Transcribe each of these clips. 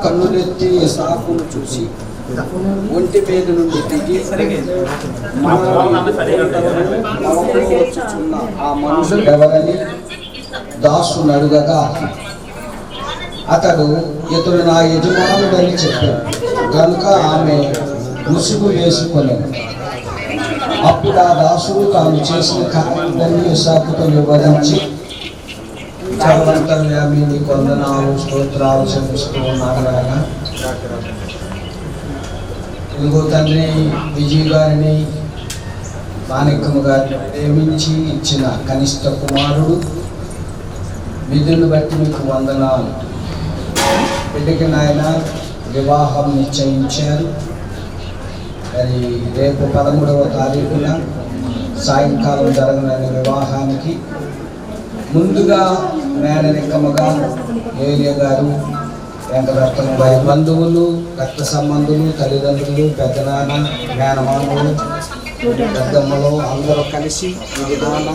కన్నులెత్తి ఇసాకును చూసి ఒంటి మీద నుండి దిగి వచ్చుచున్న ఆ మనుషులు ఎవరని దాసుని అడుగగా అతడు ఇతడు నా యజమానుడని చెప్పాడు కనుక ఆమె ముసుగు వేసుకొని అప్పుడు ఆ దాసుడు తాను చేసిన కార్యాన్ని ఇసాకుతో వివరించి చదవంతర్యామి నీ కొందనాలు స్తోత్రాలు చెల్లిస్తూ ఉన్నాడు కదా. ఇదిగో తండ్రి విజయ్ గారిని మాణిక్యము గారిని ప్రేమించి ఇచ్చిన కనిష్ట కుమారుడు విధులను బట్టి మీకు వందనాలు. బిడ్డకి నాయన వివాహం నిశ్చయించారు. మరి రేపు 13వ తారీఖున సాయంకాలం జరగనున్న వివాహానికి ముందుగా మేనరికముగా ఏలియా గారు వెంకటరత్నం గారి బంధువులు రక్త సంబంధులు తల్లిదండ్రులు పెద్దనాన్న మేనమామలు పెద్దమ్మలు అందరూ కలిసి ఈ విధాన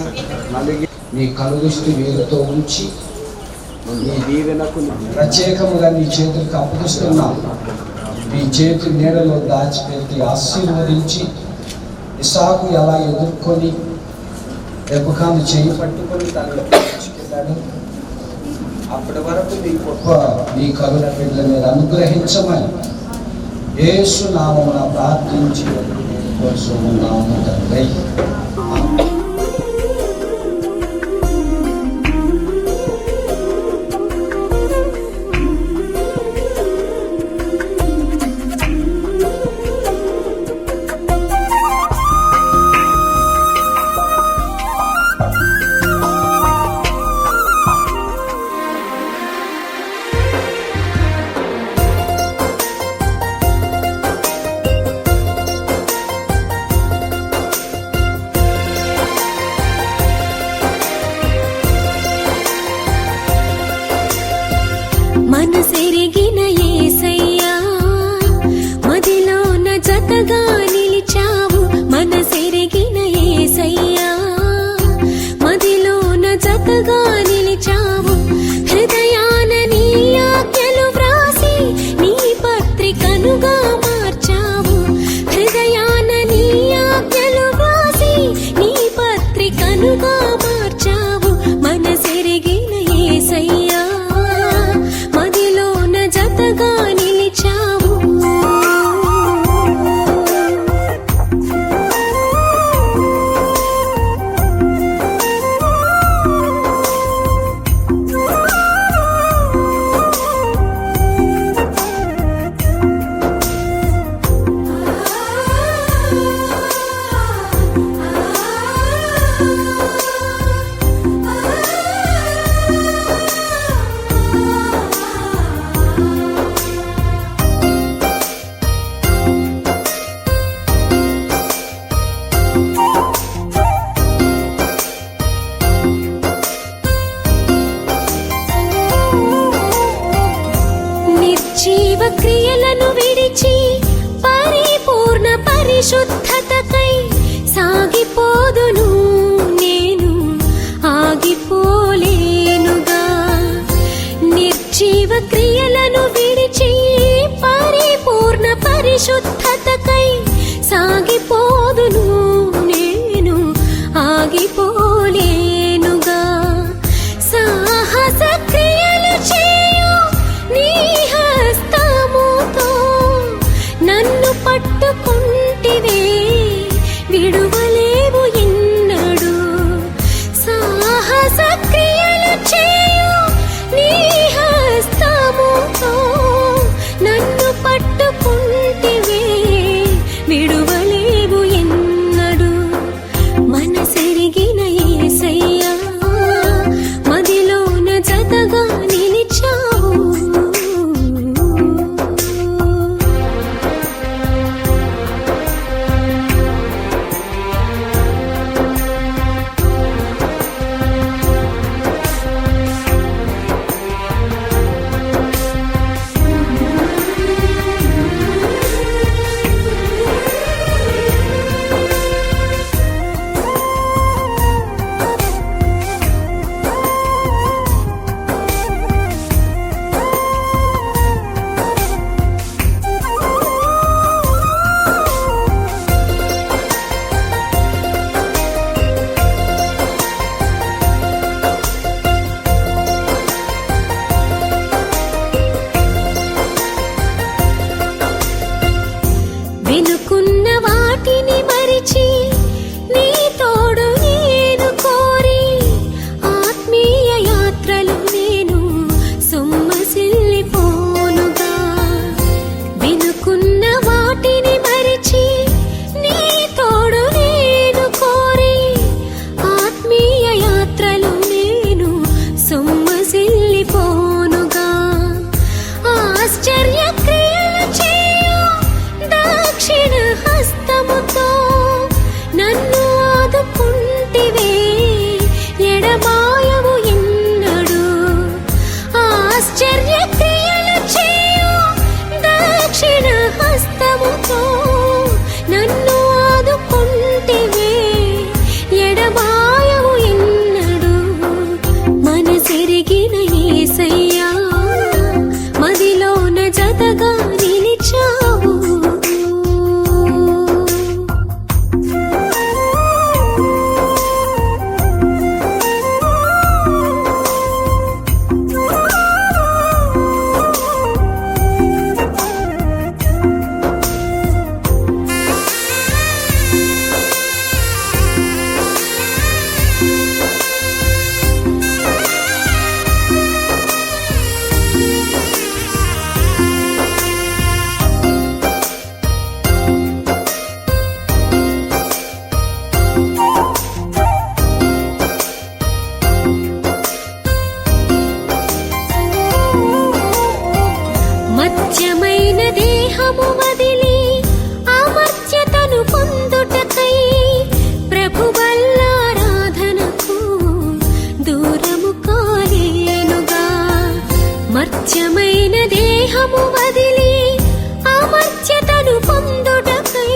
నలిగి నీ కనుదృష్టి వీరితో ఉంచి నీ దీవెనకు ప్రత్యేకముగా నీ చేతులకు అప్పగిస్తున్నాం. నీ చేతి నీడలో దాచిపెట్టి ఆశీర్వదించి ఇసాకు ఎలా ఎదుర్కొని రెబకాను చేయి పట్టుకొని తనలో తీసుకెళ్ళాడు. అప్పటి వరకు నీ గొప్ప నీ కరుణ బిడ్డల మీద అనుగ్రహించమని యేసు నామమున ప్రార్థించి కోరుచున్నాము తండ్రి. మనసెరిగిన యేసయ్యా మదిలోన జతగా నిలిచావు. మనసెరిగిన యేసయ్యా మదిలోన జతగా నిలిచావు. హృదయాన నీ ఆజ్ఞలు వ్రాసి నీ పత్రికనుగా మార్చావు. హృదయాన నీ ఆజ్ఞలు వ్రాసి నీ పత్రికనుగా మార్చావు. మనసెరిగిన యేసయ్యా మదిలోన పరిశుద్ధతకై సాగిపోదును నేను ఆగిపోలేనుగా. నిర్జీవ క్రియలను విడిచి పరిపూర్ణ పరిశుద్ధతకై సాగిపోదును నేను ఆగిపోలేనుగా. సాహస క్రియలు చేయు నీ హస్తముతో నన్ను పట్టుకుంటివే విడువలేవు ఎన్నడు. సాహస క్రియలు చేయు నీ హస్తముతో నన్ను పట్టుకుంటివే విడువలేవు ఎన్నడు. మనసెరిగిన యేసయ్యా మదిలోన జతగా నిలిచావు. వెనుకున్న వాటిని మరిచి నీ తోడు నేను కోరి ఆత్మీయ యాత్రలు నేను సొమ్మసిల్లిపోనుగా. వెనుకున్న వాటిని మరిచి నీ తోడు నేను కోరి ఆత్మీయ యాత్రలు నేను సొమ్మసిల్లిపోనుగా. ఆశ్చర్య క్రియలు చేయు దక్షిణ హస్తముతో నన్ను ఆదుకుంటివే ఎడబాయవు ఎన్నడు. ఆశ్చర్య క్రియలు చేయు దక్షిణ హస్తముతో నన్ను ఆదుకుంటివే ఎడబాయవు ఎన్నడు. మనసెరిగిన యేసయ్యా మదిలోన జతగా నిలిచావు. మత్యమైన దేహము వదిలి అమర్త్యతను పొందుటకై ప్రభువల్లారాధనకు దూరము కాలేనుగా. మత్యమైన దేహము వదిలి అమర్త్యతను పొందుటకై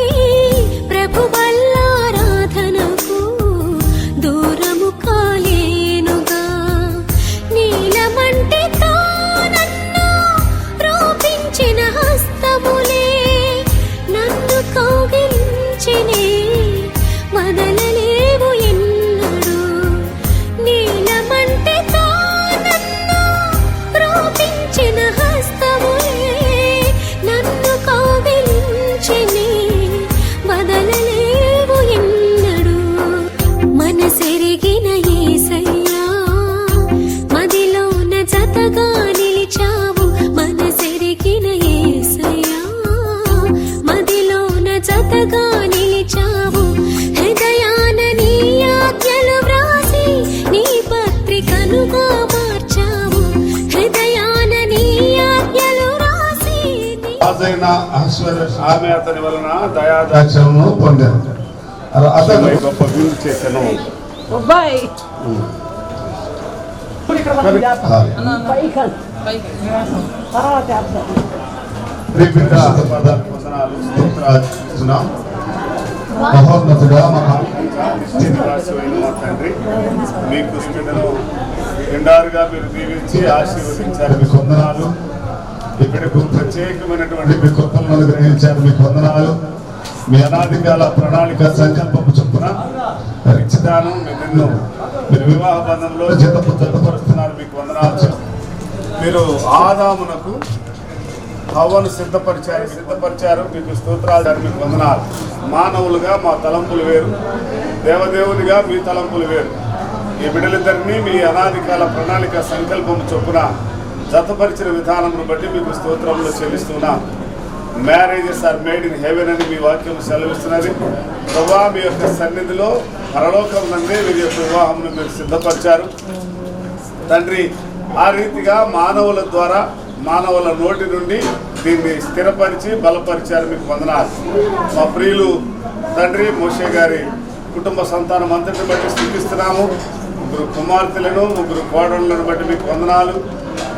ప్రభువల్లారాధనకు దూరము కాలేనుగా. నీలమంటే రూపించిన హస్తములే నన్ను కౌగిలించెనే వదలలేవు ఎన్నడు. నీలమంటే నన్ను రూపించిన హస్తములే నన్ను కౌగిలించెనే వదలలేవు ఎన్నడు. మనసెరిగిన యేసయ్యా మదిలోన జతగా నిలిచావు. మనసెరిగిన యేసయ్యా మదిలోన జతగా నిలిచావు. హృదయాన నీ ఆజ్ఞలు వ్రాసి నీ పత్రికనుగా మార్చావు. హృదయాన నీ ఆజ్ఞలు వ్రాసి రాజైన ఆమె అతని వలన దయాదాక్షణను పొందారు. అతను గొప్ప వీలు చేశాను. స్తోత్రాలు మహోన్నతుడా రాసిపోయిన మా తండ్రి మీకు స్థితిలో నిండారుగా మీరు దీవించి ఆశీర్వదించారు, మీకు వందనాలు. ఇక్కడకు ప్రత్యేకమైనటువంటి మీ కృపలను అనుగ్రహించారు, మీకు వందనాలు. మీ అనాదికాల ప్రణాళిక సంకల్పము చొప్పున రిచితాను నిన్ను మీరు వివాహ బంధంలో జతపరుస్తున్నారు, మీకు వందనాలు. మీరు ఆదామునకు హవ్వను సిద్ధపరిచారు, మీకు స్తోత్రాలు, మీకు వందనాలు. మానవులుగా మా తలంపులు వేరు, దేవదేవునిగా మీ తలంపులు వేరు. ఈ బిడ్డలిద్దరినీ మీ అనాదికాల ప్రణాళిక సంకల్పం చొప్పున జతపరిచిన విధానమును బట్టి మీకు స్తోత్రంలో చెల్లిస్తున్నాం. Marriages are made in heaven అని మీ వాక్యం సెలవిస్తున్నది. ప్రభా, మీ యొక్క సన్నిధిలో పరలోకం నందే వీరి యొక్క వివాహంను మీరు సిద్ధపరిచారు తండ్రి. ఆ రీతిగా మానవుల ద్వారా, మానవుల నోటి నుండి దీన్ని స్థిరపరిచి బలపరిచారు, మీకు వందనాలు. మా ప్రియులు తండ్రి మోషే గారి కుటుంబ సంతానం అంతటిని బట్టి స్థితిస్తున్నాము. 3 కుమార్తెలను, 3 కోడళ్లను బట్టి మీకు వందనాలు,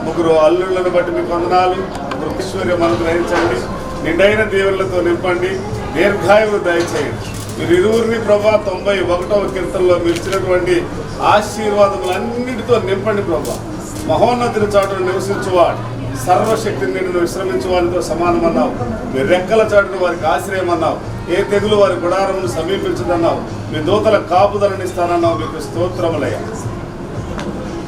3 అల్లుళ్లను బట్టి మీకు వందనాలు. 3 ఐశ్వర్యం అనుగ్రహించండి, నిండైన దీవెనలతో నింపండి, దీర్ఘాయువు దయచేయండి. మీరు ఇరువురిని ప్రభా 91వ కీర్తనలో మీరు ఇచ్చినటువంటి ఆశీర్వాదములన్నిటితో నింపండి ప్రభా. మహోన్నతుని చాటును నివసించువాడు, సర్వశక్తిని నిన్ను విశ్రమించువారితో సమానమన్నావు. మీ రెక్కల చాటును వారికి ఆశ్రయమన్నావు. ఏ తెగులు వారి గుడారమును సమీపించదన్నావు. మీ దూతల కాపుదలనిస్తానన్నావు, మీకు స్తోత్రములయ్యా.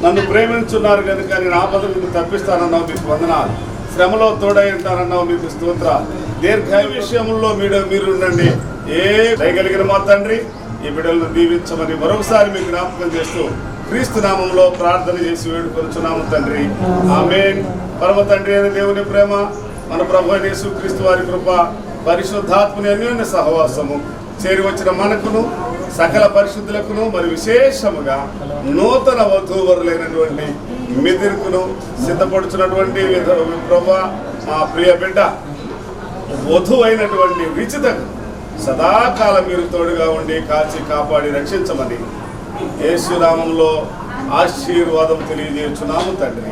నన్ను ప్రేమించున్నారు కనుక నేను ఆపద నుండి తప్పిస్తానన్నావు, మీకు వందనాలు. శ్రమలో తోడై ఉంటానన్నావు, మీకు స్తోత్రాలు. దీర్ఘాయు విషయంలో మీరు ఉండండి. ఏ దయగలిగిన మా తండ్రి, ఈ బిడ్డలను దీవించమని మరొకసారి మీకు జ్ఞాపకం చేస్తూ క్రీస్తు నామంలో ప్రార్థన చేసి వేడుకొనుచున్నాము తండ్రి, ఆమేన్. పరమ తండ్రి అయిన దేవుని ప్రేమ, మన ప్రభు యేసు క్రీస్తు వారి కృప, పరిశుద్ధాత్మని అన్యోన్య సహవాసము చేరి వచ్చిన మనకును సకల పరిశుద్ధులకును మరి విశేషముగా నూతన వధూవరులైనటువంటి మిదిర్కును సిద్ధపడుచున్నటువంటి ప్రభా మా ప్రియ బిడ్డ వధువైనటువంటి రిచితకు సదాకాలం మీరు తోడుగా ఉండి కాచి కాపాడి రక్షించమని యేసు నామములో ఆశీర్వాదం తెలియజేస్తున్నాము తండ్రి.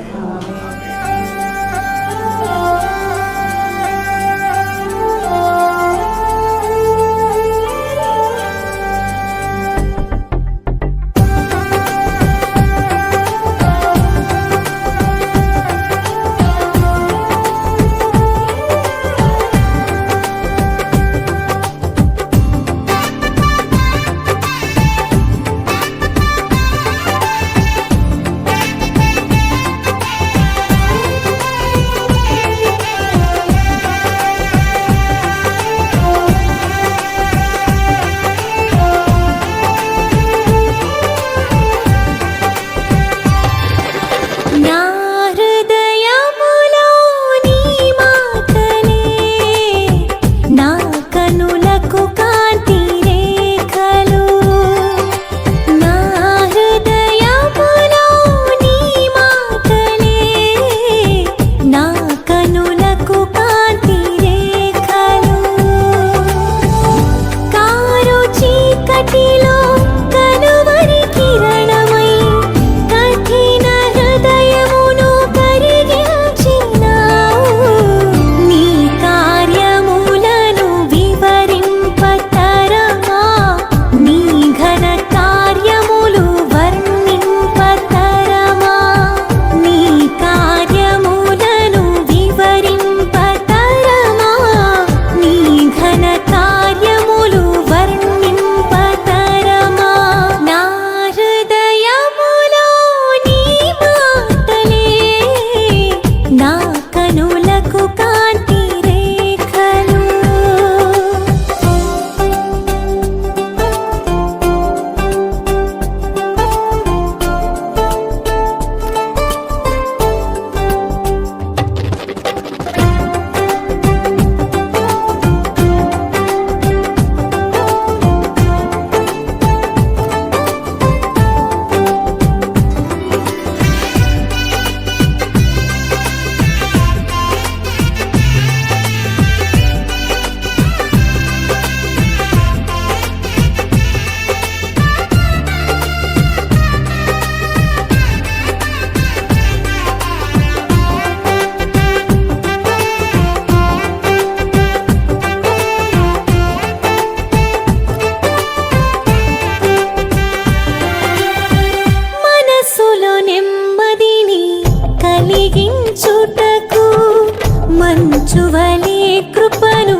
మంచువలే కృపను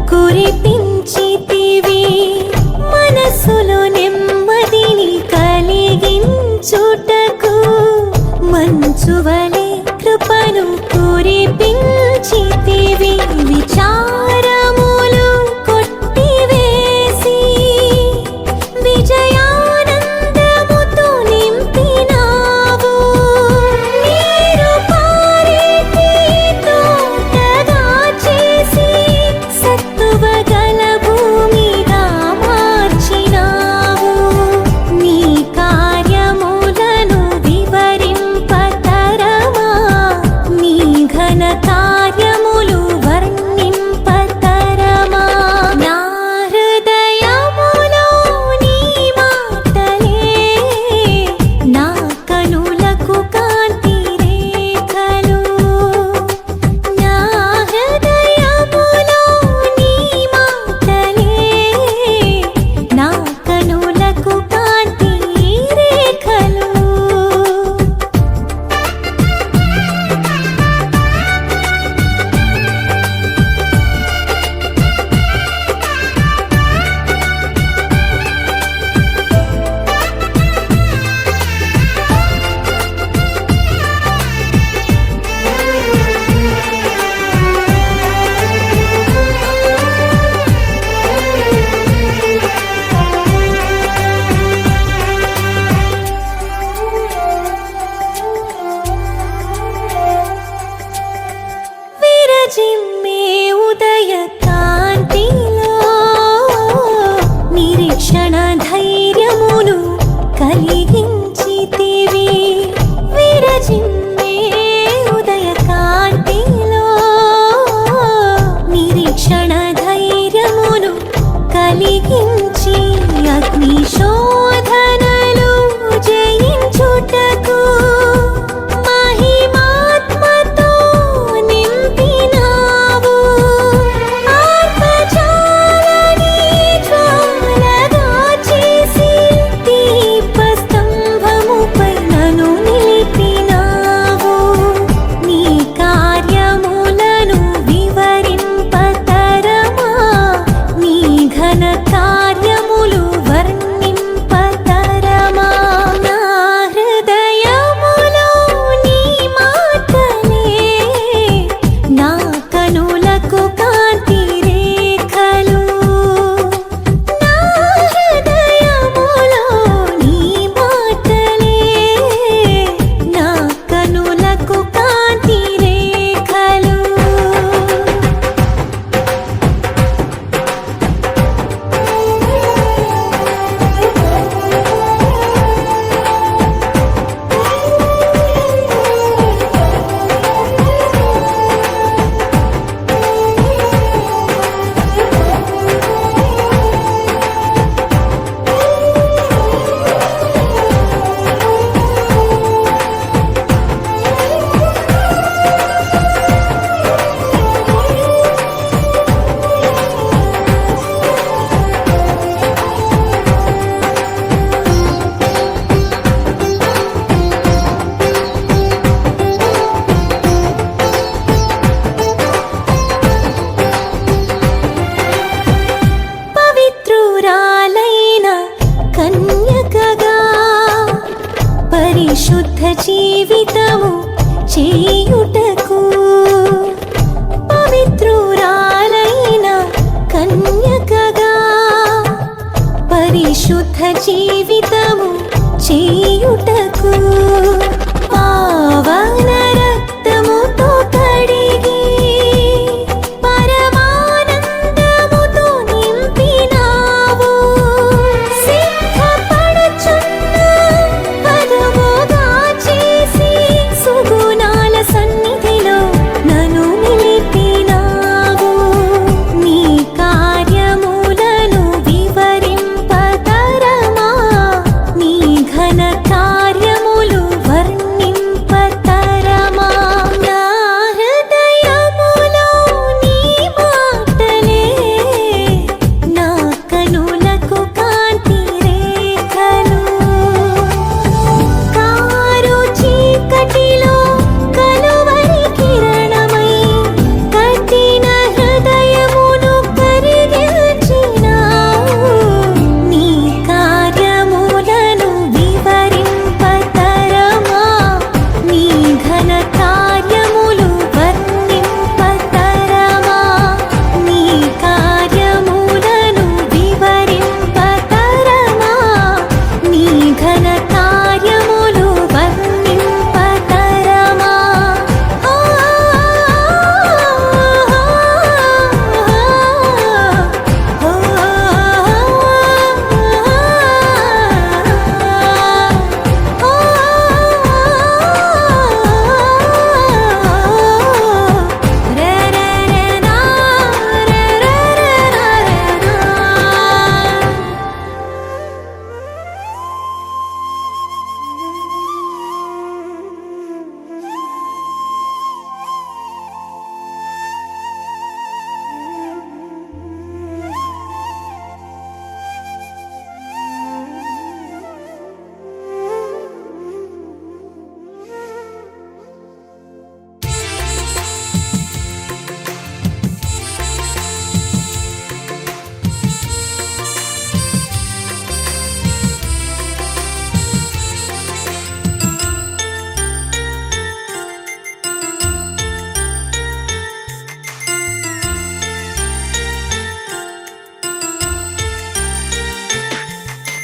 కురిపించితివి మనసులో నెమ్మదిని కలిగించుటకు మంచువలే కృపను కురిపించితివి విచారములు కొట్టివేసి విజయానందముతో నింపినావు నీరు పారేటి తోటగా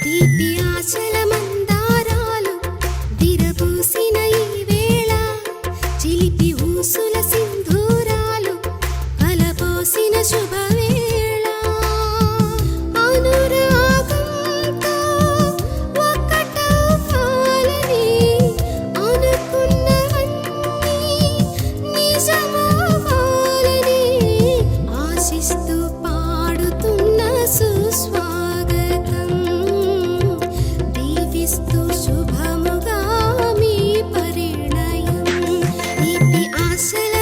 తీపి ఆశల మందారాలు విరబూసిన ఈ వేళ, చిలిపి ఊసుల సింధూరాలు కలబోసిన శుభవేళ. అనురాగంతో ఒక్కటవ్వాలని అనుకున్నవన్నీ నిజమవ్వాలని ఆశిస్తూ పాడుతున్న సుస్వాగతం, దీవిస్తూ శుభముగా మీ పరిణయం. తీపి ఆశల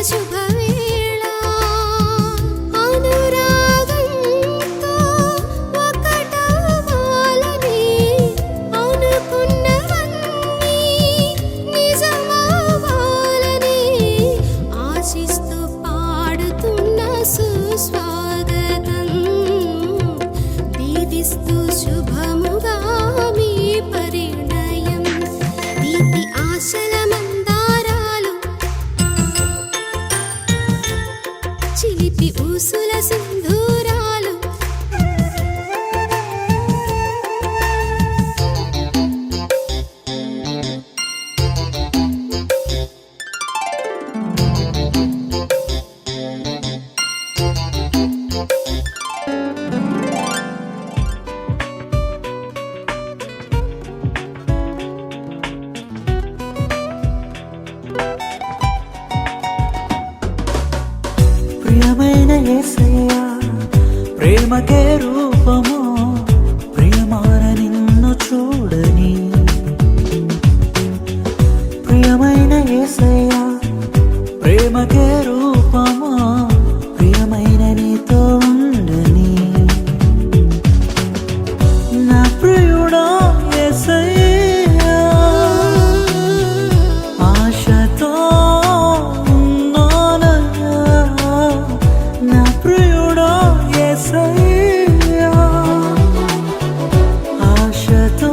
శుభవేళ అనురాగంతో ఒకటవ్వాలని అనుకున్నవన్నీ నిజమవ్వాలని ఆశిస్తూ పాడుతున్న సుస్వాగతం దీవిస్తూ శుభముగా మీ పరిణయం దీప్తి ఆశల మందారాలు చిలిపి ఊసుల సింధూరాలు ప్రియమైన యేసయ్యా ప్రేమకే రూపము ప్రియమాన నిన్ను చూడని ప్రియమైన యేసయ్యా ప్రేమకే రూపము ప్రియమైన నీతో ఉండని నా ప్రియుడా యేసయ్యా ఆశతో ఉన్నానయ్యా నా ప్రియుడా యేసయ్యా ఆశతో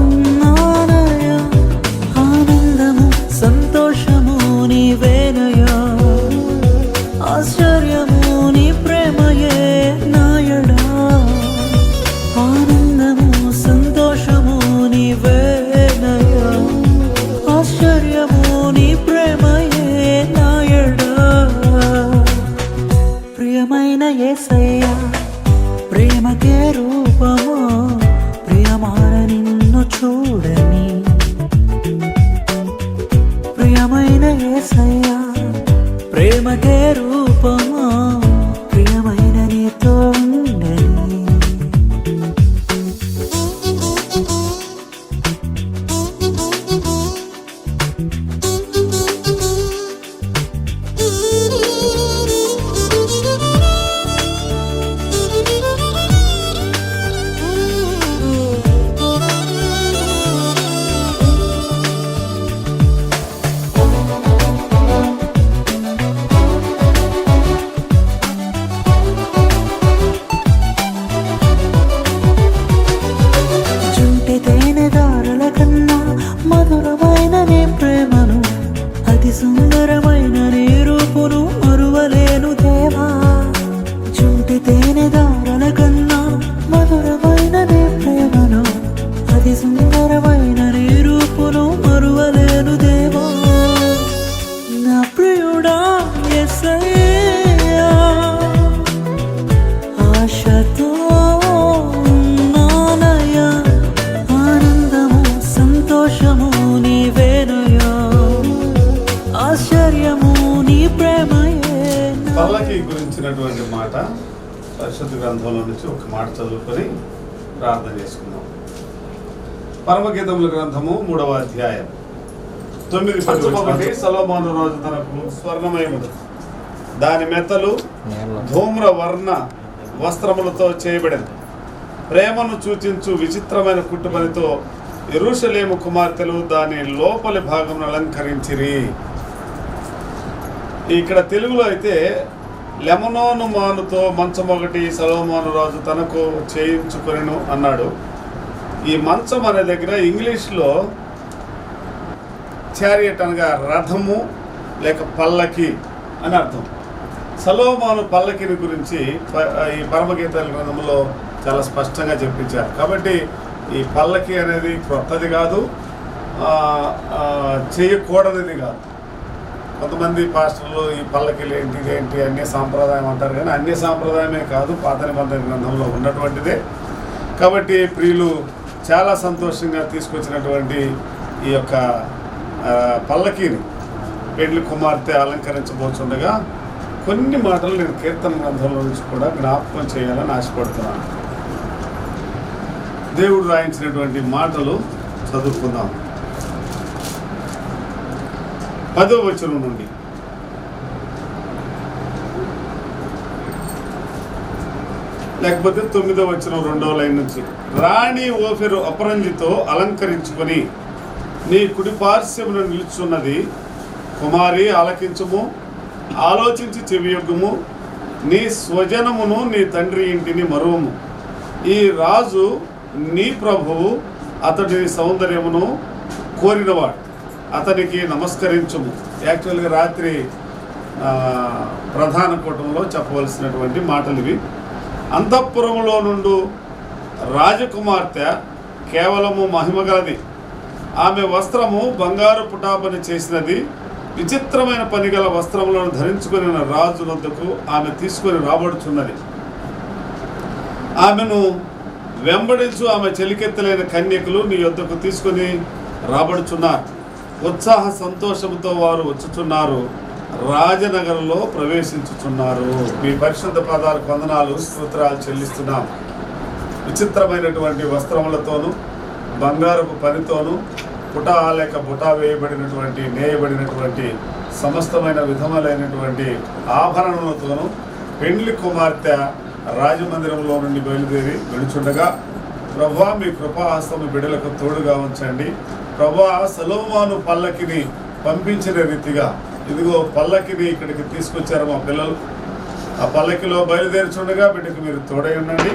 ఉన్నానయ్యా ఆనందము సంతోషము నీవేనయ్యా ఆశ్చర్యము నీ ప్రేమయే నాయడా ఆనందము సంతోషము నీవేనయ్యా ఆశ్చర్యము నీ ప్రేమయే నాయడా ప్రియమైన యేసయ్యా ప్రేమకే రూపము ప్రియమాన నిన్ను చూడని ప్రియమైన యేసయ్యా ప్రేమకే రూపము ప్రియమైన నీతో ఉండని జుంటె తేనెదారుల కన్నా మధురమైన నీ ప్రేమను అతి సుందరమైన నీ రూపును మరువలేను దేవా జుంటె తేనెదారుల కన్నా మధురమైన నీ ప్రేమను అతి సుందరమైన నీ రూపును మరువలేను దేవా నా ప్రియుడా యేసయ్యా ఆశతో ఉన్నానయ్యా ఆనందము సంతోషము నీవేనయ్యా ఆశ్చర్యము నీ ప్రేమయే పల్లకి గురించినటువంటి మాట పరిశుద్ధ గ్రంథంలో నుంచి ఒక మాట చదువుకొని ప్రార్థన చేసుకుందాం. పరమగీతముల గ్రంథము 3వ అధ్యాయం 9-10 సొలొమోను రోజు తనకు స్వర్ణమయములు దాని మెత్తలు ధూమ్ర వర్ణ వస్త్రములతో చేయబడింది ప్రేమను సూచించు విచిత్రమైన కుట్టుపనితో యెరూషలేము కుమార్తెలు దాని లోపలి భాగమును అలంకరించిరి. ఇక్కడ తెలుగులో అయితే లెమనోను మానుతో మంచం ఒకటి సొలొమోను రాజు తనకు చేయించుకొనెను అన్నాడు. ఈ మంచం అనే దగ్గర ఇంగ్లీష్లో చారియట్ అనగా రథము లేక పల్లకి అని అర్థం. సొలొమోను పల్లకిని గురించి ఈ పరమగీతాల గ్రంథంలో చాలా స్పష్టంగా చెప్పించారు. కాబట్టి ఈ పల్లకి అనేది కొత్తది కాదు, చేయకూడనిది కాదు. కొంతమంది పాస్టర్లు ఈ పల్లకిలు ఏంటి ఇదేంటి అన్య సాంప్రదాయం అంటారు, కానీ అన్య సాంప్రదాయమే కాదు, పాత నిబంధన గ్రంథంలో ఉన్నటువంటిదే. కాబట్టి ప్రియులు చాలా సంతోషంగా తీసుకొచ్చినటువంటి ఈ యొక్క పల్లకీని పెళ్లి కుమార్తె అలంకరించబోతుండగా కొన్ని మాటలు నేను కీర్తన గ్రంథంలో నుంచి కూడా జ్ఞాపకం చేయాలని ఆశపడుతున్నాను. దేవుడు రాయించినటువంటి మాటలు చదువుకుందాం. 10వ వచనం నుండి లేకపోతే 9వ వచనం 2వ లైన్ నుంచి, రాణి ఓఫెరు అపరంజితో అలంకరించుకొని నీ కుడి పార్శ్వమున నిలుచున్నది. కుమారి ఆలకించుము, ఆలోచించి చెవియొగ్గుము, నీ స్వజనమును నీ తండ్రి ఇంటిని మరువము. ఈ రాజు నీ ప్రభువు, అతడి సౌందర్యమును కోరినవాడు, అతనికి నమస్కరించుము. యాక్చువల్గా రాత్రి ప్రధాన కూటంలో చెప్పవలసినటువంటి మాటలు ఇవి. అంతఃపురములో నుండు రాజకుమార్తె కేవలము మహిమగలది, ఆమె వస్త్రము బంగారు పుటాపని చేసినది. విచిత్రమైన పనిగల వస్త్రములను ధరించుకుని రాజు వద్దకు ఆమె తీసుకొని రాబడుచున్నది. ఆమెను వెంబడించు ఆమె చెలికెత్తలేని కన్యకులు నీ యొద్దకు తీసుకొని రాబడుచున్నారు. ఉత్సాహ సంతోషంతో వారు వచ్చుచున్నారు, రాజనగరంలో ప్రవేశించుచున్నారు. మీ పరిశుద్ధ పాదాలకు వందనాలు, స్తోత్రాలు చెల్లిస్తున్నాం. విచిత్రమైనటువంటి వస్త్రములతోనూ బంగారపు పనితోనూ పుటా లేక బుటా వేయబడినటువంటి నేయబడినటువంటి సమస్తమైన విధములైనటువంటి ఆభరణములతోనూ పెండ్లి కుమార్తె రాజమందిరంలో నుండి బయలుదేరి వెళుచుండగా, ప్రభువా మీ కృపాహస్తము బిడ్డలకు తోడుగా ఉంచండి. ప్రభువా సొలొమోను పల్లకిని పంపించిన రీతిగా ఇదిగో పల్లకిని ఇక్కడికి తీసుకొచ్చారు మా పిల్లలు. ఆ పల్లకిలో బయలుదేరుచుండగా బిడ్డకు మీరు తోడై ఉండండి.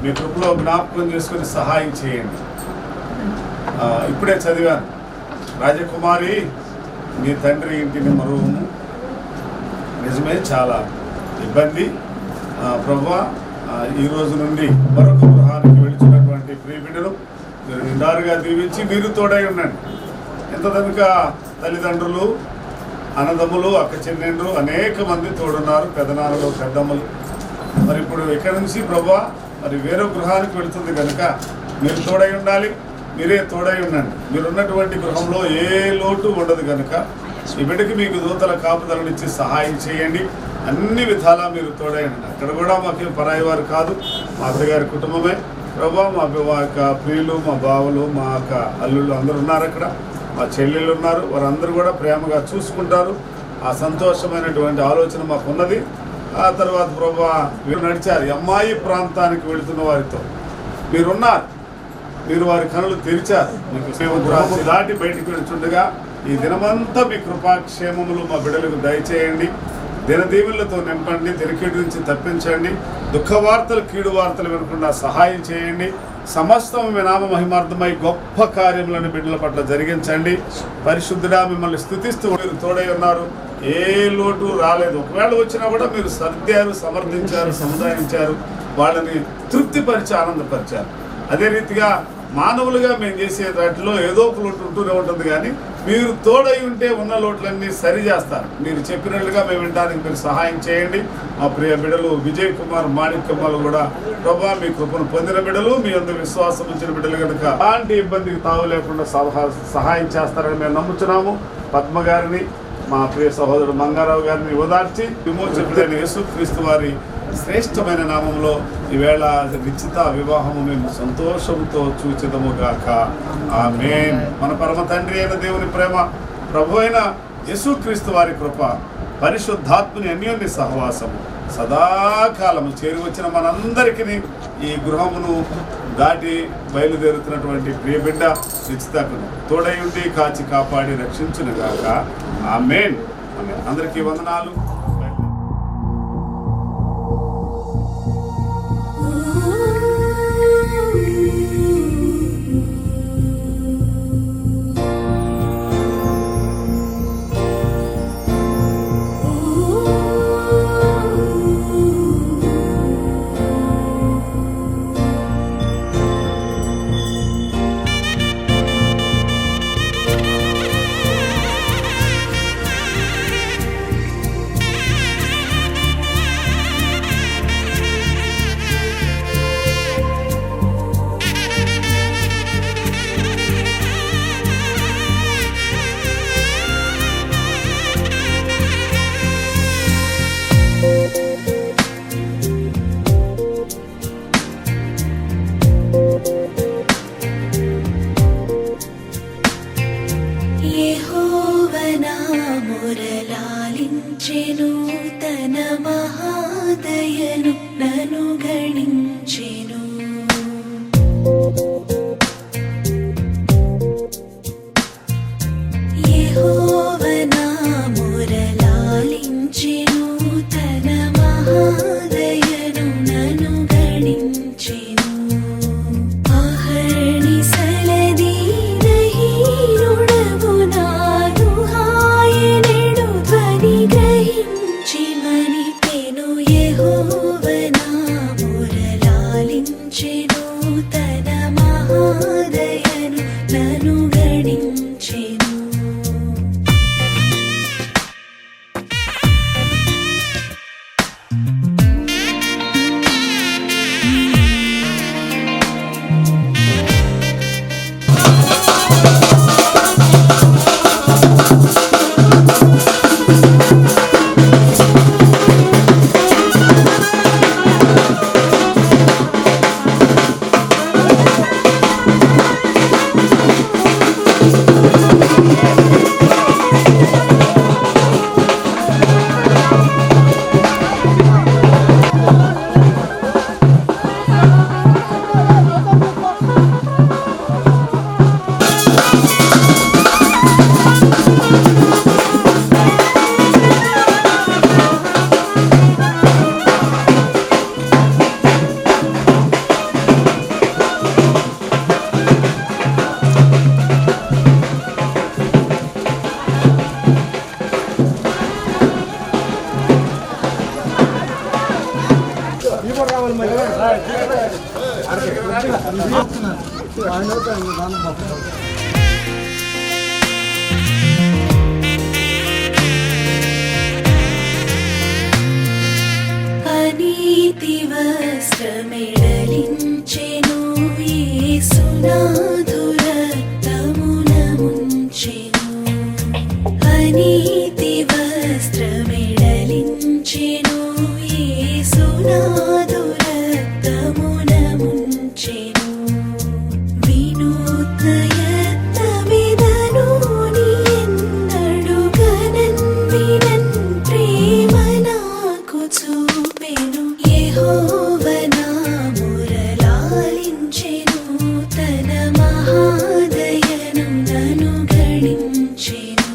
మీ కృపలో జ్ఞాపకం చేసుకుని సహాయం చేయండి. ఇప్పుడే చదివాను, రాజకుమారి నీ తండ్రి ఇంటిని మరువము. నిజమే, చాలా ఇబ్బంది. ప్రభువా ఈ రోజు నుండి మరొక గృహానికి వెళుచున్నటువంటి ప్రియ బిడ్డలు మీరు నిండారుగా దీవించి మీరు తోడై ఉండండి. ఎంత కనుక తల్లిదండ్రులు, అన్నదమ్ములు, అక్క చెల్లెండ్రు అనేక మంది తోడున్నారు, పెదనాన్నలు, పెద్దమ్మలు. మరి ఇప్పుడు ఇక్కడి నుంచి ప్రభువా మరి వేరే గృహానికి వెళుతుంది కనుక మీరు తోడై ఉండాలి, మీరే తోడై ఉండండి. మీరున్నటువంటి గృహంలో ఏ లోటు ఉండదు కనుక ఈ బిడ్డకి మీకు దూతల కాపుదలనిచ్చి సహాయం చేయండి. అన్ని విధాలా మీరు తోడై ఉండండి. అక్కడ కూడా మాకు పరాయి వారు కాదు, మా అత్తగారి కుటుంబమే. ప్రభా మా యొక్క ప్రియులు, మా బావులు, మా యొక్క అల్లుళ్ళు అందరూ ఉన్నారు అక్కడ, మా చెల్లెళ్ళు ఉన్నారు. వారందరూ కూడా ప్రేమగా చూసుకుంటారు. ఆ సంతోషమైనటువంటి ఆలోచన మాకు ఉన్నది. ఆ తర్వాత ప్రభా మీరు నడిచారు అమ్మాయి ప్రాంతానికి వెళుతున్న వారితో మీరున్నారు, మీరు వారి కనులు తెరిచారు. మీకు దాటి బయటికి వెళుచుండగా ఈ దినమంతా మీ కృపాక్షేమములు మా బిడ్డలకు దయచేయండి. దినదీవులతో నింపండి, దినకీడు నుంచి తప్పించండి. దుఃఖవార్తలు, కీడు వార్తలు వినకుండా సహాయం చేయండి. సమస్తం మీ నామ మహిమార్థమై గొప్ప కార్యములను బిడ్డల పట్ల జరిగించండి. పరిశుద్ధుడా మిమ్మల్ని స్తుతిస్తూ మీరు తోడై ఉన్నారు, ఏ లోటు రాలేదు. ఒకవేళ వచ్చినా కూడా మీరు సర్దారు, సమర్థించారు, సముదాయించారు, వాళ్ళని తృప్తిపరిచి ఆనందపరిచారు. అదే రీతిగా మానవులుగా మేము చేసే వాటిలో ఏదో ఒక లోటు ఉంటూనే ఉంటుంది, కానీ మీరు తోడై ఉంటే ఉన్న లోట్లన్నీ సరి చేస్తారు. మీరు చెప్పినట్లుగా మేము వినడానికి మీరు సహాయం చేయండి. మా ప్రియ బిడ్డలు విజయ్ కుమార్, మాణిక్యమ్మలు కూడా ప్రభా మీ కృపను పొందిన బిడ్డలు, మీ అందరూ విశ్వాసం ఉంచిన బిడ్డలు కనుక అలాంటి ఇబ్బందికి తావు లేకుండా సహాయం చేస్తారని మేము నమ్ముతున్నాము. పద్మ గారిని, మా ప్రియ సహోదరుడు మంగారావు గారిని ఓదార్చి విమోచకుడైన యేసుక్రీస్తు వారి శ్రేష్టమైన నామంలో ఈవేళ నిశ్చిత వివాహము మేము సంతోషంతో చూచిదము గాక. ఆమేన్. మన పరమ తండ్రి అయిన దేవుని ప్రేమ, ప్రభు అయిన యేసుక్రీస్తు వారి కృప, పరిశుద్ధాత్మని అన్యోన్య సహవాసము సదాకాలము చేరి వచ్చిన మనందరికీ ఈ గృహమును దాటి బయలుదేరుతున్నటువంటి ప్రియ బిడ్డ నిశ్చితకును తోడై ఉండి కాచి కాపాడి రక్షించును గాక. ఆమేన్. అందరికీ వందనాలు. యెహోవా నా మొరలాలించెను, తన మహా మహాదయను నన్ను గణించెను. యెహోవా నా మొరలాలించెను, తన మహాదయను నన్ను గణించెను. అహర్నిశలదీనహీనుడవు నాను హాయనెడు ధ్వని గ్రహించి మనిపెను. యెహోవా నా మొరలాలించెను, తన మహాదయను నన్ను గణించెను. అనీతి వస్త్రమెడలించెను, యేసునాథు రక్తమున ముంచెను. అనీతి వస్త్రమెడలించెను, యేసునాథు రక్తమున ముంచెను. వినూత్న యత్నమిదను నీ ఎన్నడు గనన్ వినన్ ప్రేమ నాకు చూపెను. యెహోవా నా మొరలాలించెను, తన మహాదయను నన్ను గణించెను.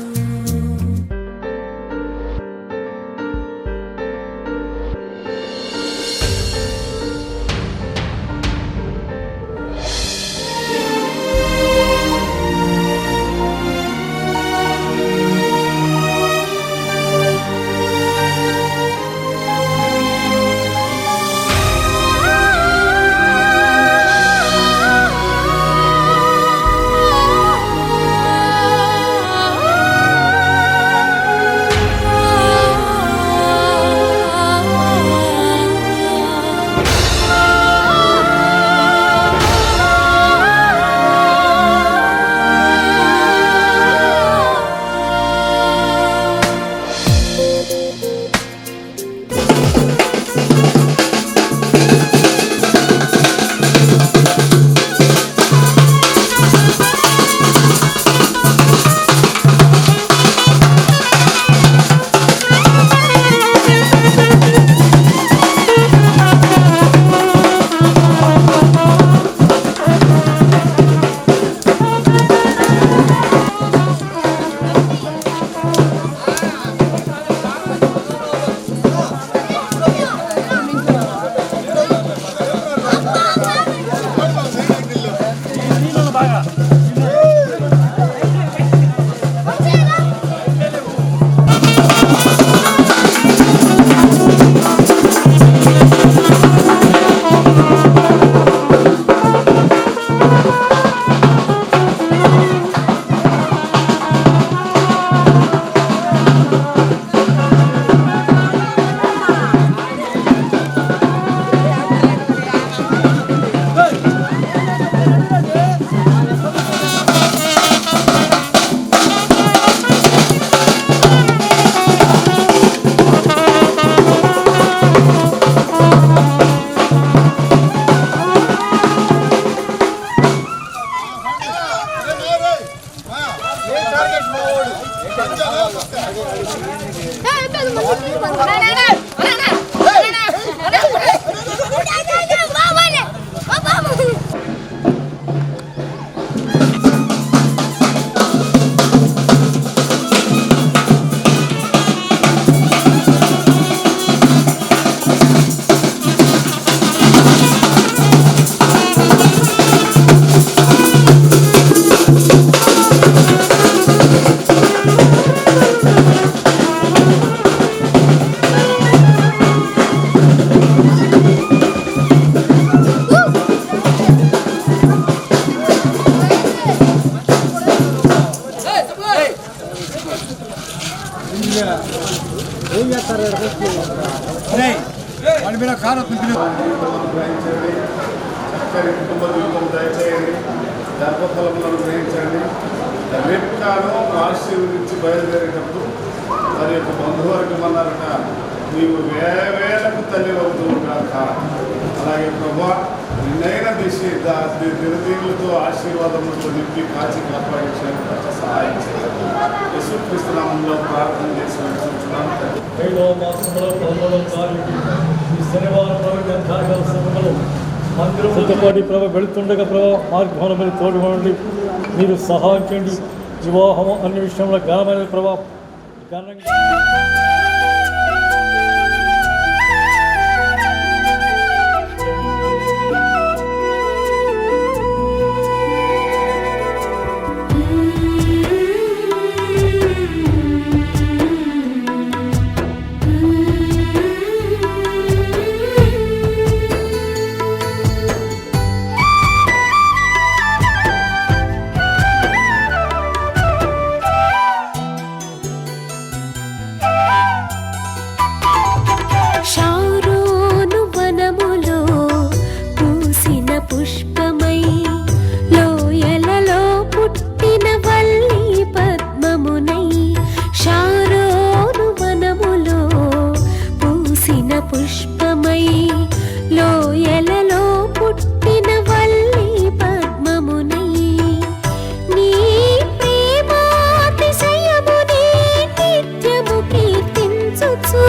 చక్కని కుటుంబ జీవితం దయచేయండి, గర్భఫలములను గ్రహించండి. రేపు కాను ఆశీర్వదించి బయలుదేరేటప్పుడు వారి యొక్క బంధువర్గం అన్నారట, నీవు వేలకు తల్లి అవుతూ కాక. అలాగే ప్రభా నిన్నైన దినదీవులతో ఆశీర్వాదములతో నింపి కాచి కాపాడించడానికి సహాయం చేయాలి. యేసుక్రీస్తు నామములో ప్రార్థన చేసి నడుచుకుంటున్నాను. సిద్ధపాటి ప్రభ వెళుతుండగా ప్రభావ మార్గంలో మీరు తోడుకోండి, మీరు సహాయం చేయండి. వివాహం అన్ని విషయంలో ఘనమైన ప్రభావ ఘనంగా శారోను వనములో పూసిన పుష్పమై, లోయలలో పుట్టిన వల్లి పద్మమునై. శారోను వనములో పూసిన పుష్పమై, లోయలలో పుట్టిన వల్లి పద్మమునై. నీ ప్రేమాతిశయమునే నిత్యము కీర్తించుచు,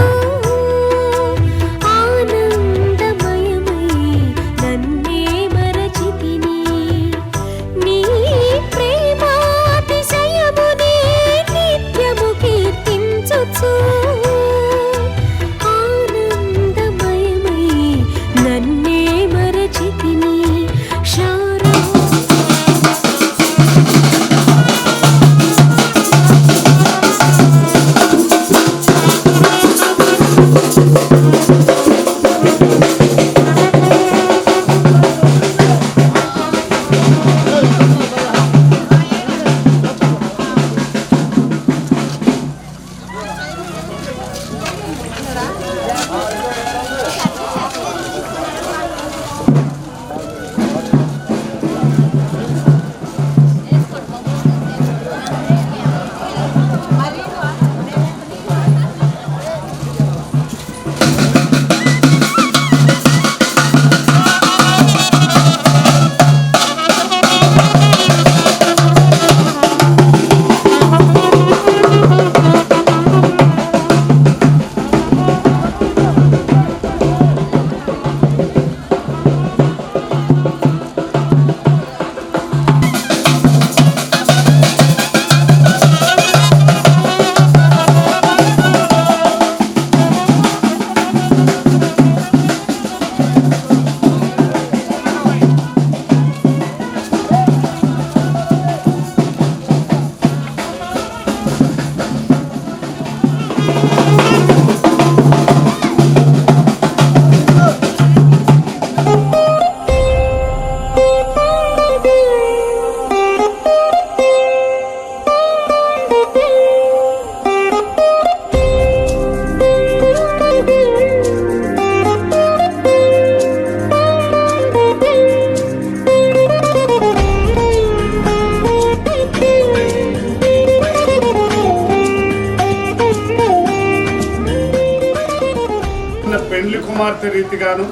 పెండ్లి కుమార్తె రీతిగాను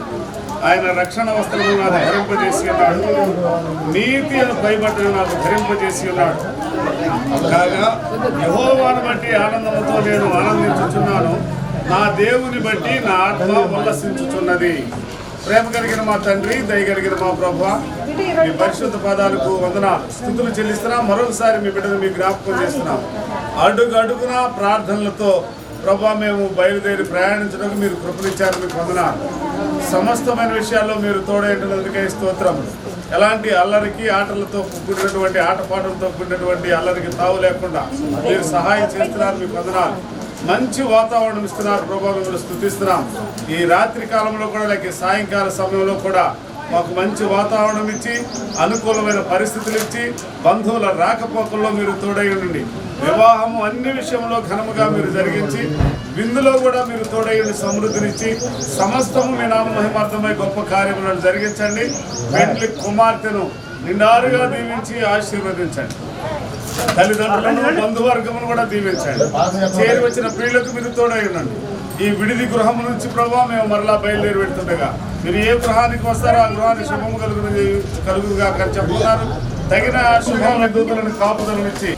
ఆయన రక్షణ వస్త్రము నాకు ధరింపజేసి ఉన్నాడు, నీతి అని భయపడ్డను నాకు ధరింపజేసి ఉన్నాడు. కాగా యెహోవాను బట్టి ఆనందముతో నేను ఆనందించుచున్నాను, నా దేవుని బట్టి నా ఆత్మ ఉల్లసించుచున్నది. ప్రేమ కలిగిన మా తండ్రి, దయ కలిగిన మా ప్రభువా, మీ పరిశుద్ధ పాదాలకు వందనాలు స్తుతులు చెల్లిస్తున్నాం. మరొకసారి మీ బిడ్డను మీ జ్ఞాపకం చేస్తున్నాం. అడుగు అడుగున ప్రార్థనలతో ప్రభా మేము బయలుదేరి ప్రయాణించడానికి మీరు కృపనిచ్చారు, మీకు వందనాలు. సమస్తమైన విషయాల్లో మీరు తోడైనట్టుకే స్తోత్రం. ఎలాంటి అల్లరికి ఆటలతో కూడినటువంటి ఆటపాటలతో కూడినటువంటి అల్లరికి తావు లేకుండా మీరు సహాయం చేస్తున్నారు, మీకు వందనాలు. మంచి వాతావరణం ఇస్తున్నారు ప్రభా, మిమ్మల్ని స్తుతిస్తున్నాం. ఈ రాత్రి కాలంలో కూడా లేక సాయంకాల సమయంలో కూడా మాకు మంచి వాతావరణం ఇచ్చి అనుకూలమైన పరిస్థితులు ఇచ్చి బంధువుల రాకపోకల్లో మీరు తోడై ఉండండి. వివాహము అన్ని విషయంలో ఘనముగా మీరు జరిగించి విందులో కూడా మీరు తోడైన సమృద్ధినిచ్చి సమస్తము మీ నామ మహిమార్థమై గొప్ప కార్యములను జరిగించండి. పెండ్లి కుమార్తెను నిండారుగా దీవించి ఆశీర్వదించండి. తల్లిదండ్రులను బంధువర్గమును కూడా దీవించండి. చేరి వచ్చిన ప్రియులకు మీరు తోడై ఉండండి. ఈ విడిది గృహం నుంచి ప్రభావ మేము మరలా బయలుదేరి పెడుతుండగా మీరు ఏ గృహానికి వస్తారో ఆ గృహానికి శుభము కలుగుగా చెప్తున్నారు. తగిన శుభమైన దూతలను కాపుదలనిచ్చి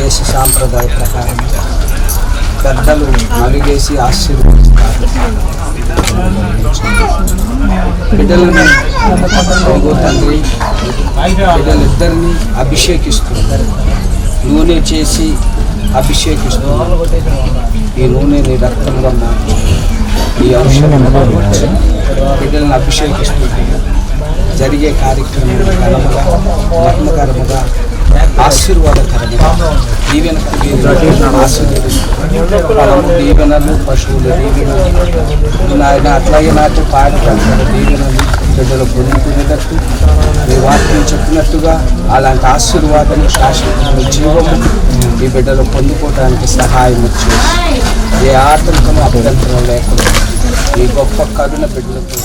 దేశ సాంప్రదాయ ప్రకారం పెద్దలు నలుగేసి ఆశీర్వదిస్తారు. బిడ్డలను తండ్రి బిడ్డలిద్దరిని అభిషేకిస్తున్నారు, నూనె చేసి అభిషేకిస్తున్నారు. ఈ నూనె నీ రక్తంగా మార్చి ఈ ఔషధం బిడ్డలను అభిషేకిస్తున్నారు. జరిగే కార్యక్రమం ఘనముగా మహిమకరముగా ఆశీర్వాదకరముగా దీవెనలు పశువుల దీవెనలు నాయన అట్లాగే నాటి పాడి పంటల దీవెనలు బిడ్డలు పొందుకునేటట్టు మీ వాక్యం చెప్పినట్టుగా అలాంటి ఆశీర్వాదం శాశ్వతమైన జీవము ఈ బిడ్డలు పొందుకోవడానికి సహాయం చేసి ఏ ఆటంకము అభ్యంతరం లేకుండా ఈ గొప్ప కరుణ బిడ్డలకు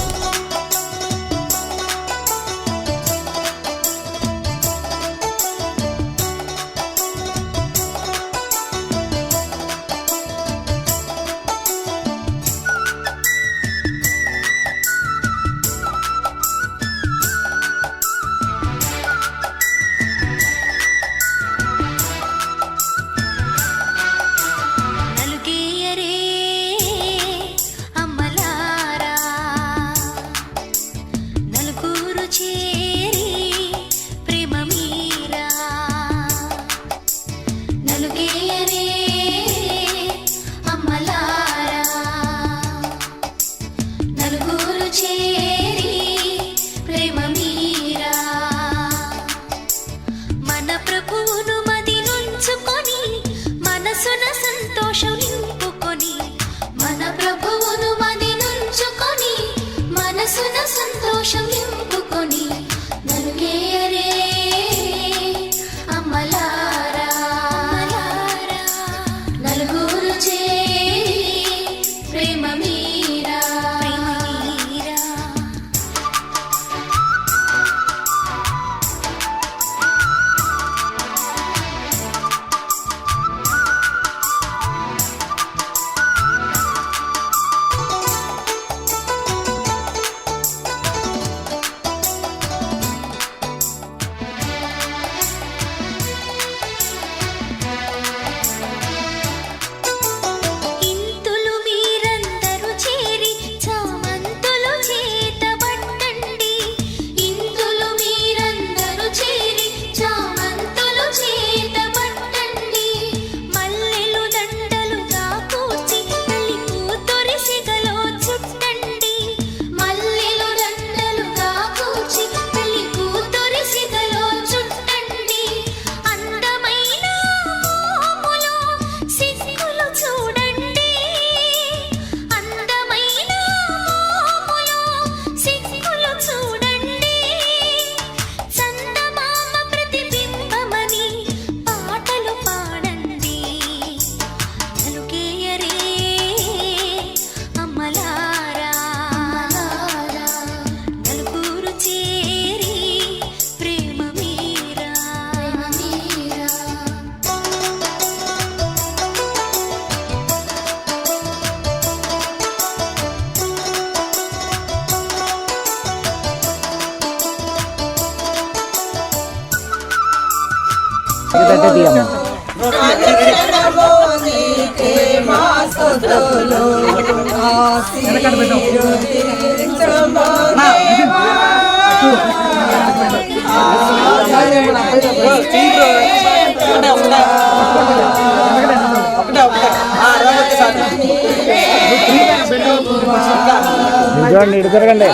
చూడండి ఇటు తిరగండి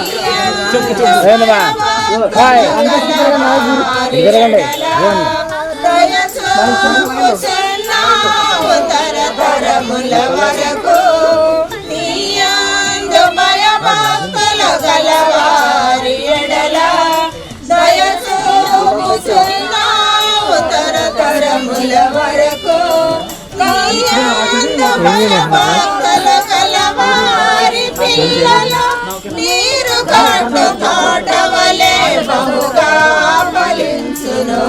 తిరగండి నీరు కాటు తోటవలే బహుగా ఫలించును.